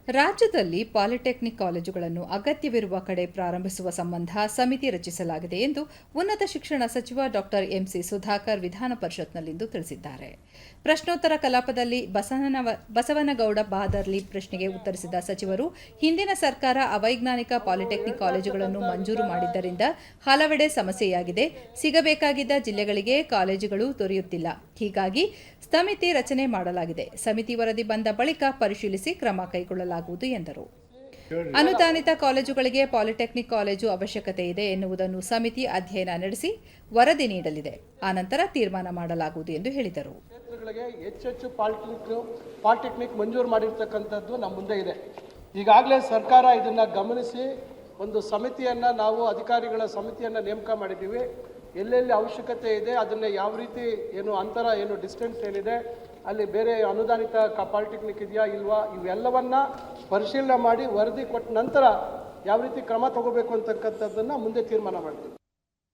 ರಾಜ್ಯದಲ್ಲಿ ಪಾಲಿಟೆಕ್ನಿಕ್ ಕಾಲೇಜುಗಳನ್ನು ಅಗತ್ಯವಿರುವ ಕಡೆ ಪ್ರಾರಂಭಿಸುವ ಸಂಬಂಧ ಸಮಿತಿ ರಚಿಸಲಾಗಿದೆ ಎಂದು ಉನ್ನತ ಶಿಕ್ಷಣ ಸಚಿವ ಡಾ ಎಂಸಿ ಸುಧಾಕರ್ ವಿಧಾನ ಪರಿಷತ್ನಲ್ಲಿಂದು ತಿಳಿಸಿದ್ದಾರೆ. ಪ್ರಶ್ನೋತ್ತರ ಕಲಾಪದಲ್ಲಿ ಬಸವನಗೌಡ ಬಾದರ್ಲಿ ಪ್ರಶ್ನೆಗೆ ಉತ್ತರಿಸಿದ ಸಚಿವರು, ಹಿಂದಿನ ಸರ್ಕಾರ ಅವೈಜ್ಞಾನಿಕ ಪಾಲಿಟೆಕ್ನಿಕ್ ಕಾಲೇಜುಗಳನ್ನು ಮಂಜೂರು ಮಾಡಿದ್ದರಿಂದ ಹಲವೆಡೆ ಸಮಸ್ಯೆಯಾಗಿದೆ. ಸಿಗಬೇಕಾಗಿದ್ದ ಜಿಲ್ಲೆಗಳಿಗೆ ಕಾಲೇಜುಗಳು ದೊರೆಯುತ್ತಿಲ್ಲ. ಹೀಗಾಗಿ ಸಮಿತಿ ರಚನೆ ಮಾಡಲಾಗಿದೆ. ಸಮಿತಿ ವರದಿ ಬಂದ ಬಳಿಕ ಪರಿಶೀಲಿಸಿ ಕ್ರಮ ಕೈಗೊಳ್ಳಲಾಗುವುದು ಎಂದರು. ಅನುದಾನಿತ ಕಾಲೇಜುಗಳಿಗೆ ಪಾಲಿಟೆಕ್ನಿಕ್ ಕಾಲೇಜು ಅವಶ್ಯಕತೆ ಇದೆ ಎನ್ನುವುದನ್ನು ಸಮಿತಿ ಅಧ್ಯಯನ ನಡೆಸಿ ವರದಿ ನೀಡಲಿದೆ. ಆನಂತರ ತೀರ್ಮಾನ ಮಾಡಲಾಗುವುದು ಎಂದು ಹೇಳಿದರು. ಹೆಚ್ಚೆಚ್ಚು ಪಾಲಿಟೆಕ್ನಿಕ್ ಮಂಜೂರು ಮಾಡಿರ್ತಕ್ಕಂಥದ್ದು ನಮ್ಮ ಮುಂದೆ ಇದೆ. ಈಗಾಗಲೇ ಸರ್ಕಾರ ಇದನ್ನು ಗಮನಿಸಿ ಒಂದು ಸಮಿತಿಯನ್ನು, ನಾವು ಅಧಿಕಾರಿಗಳ ಸಮಿತಿಯನ್ನು ನೇಮಕ ಮಾಡಿದ್ದೀವಿ. ಎಲ್ಲೆಲ್ಲಿ ಅವಶ್ಯಕತೆ ಇದೆ ಅದನ್ನು ಯಾವ ರೀತಿ ಅಂತರ ಡಿಸ್ಟೆನ್ಸ್ ಏನಿದೆ, ಅಲ್ಲಿ ಬೇರೆ ಅನುದಾನಿತ ಪಾಲಿಟೆಕ್ನಿಕ್ ಇದೆಯಾ ಇಲ್ವಾ, ಇವೆಲ್ಲವನ್ನು ಪರಿಶೀಲನೆ ಮಾಡಿ ವರದಿ ಕೊಟ್ಟ ನಂತರ ಯಾವ ರೀತಿ ಕ್ರಮ ತಗೋಬೇಕು ಅಂತಕ್ಕಂಥದ್ದನ್ನು ಮುಂದೆ ತೀರ್ಮಾನ ಮಾಡ್ತೀವಿ.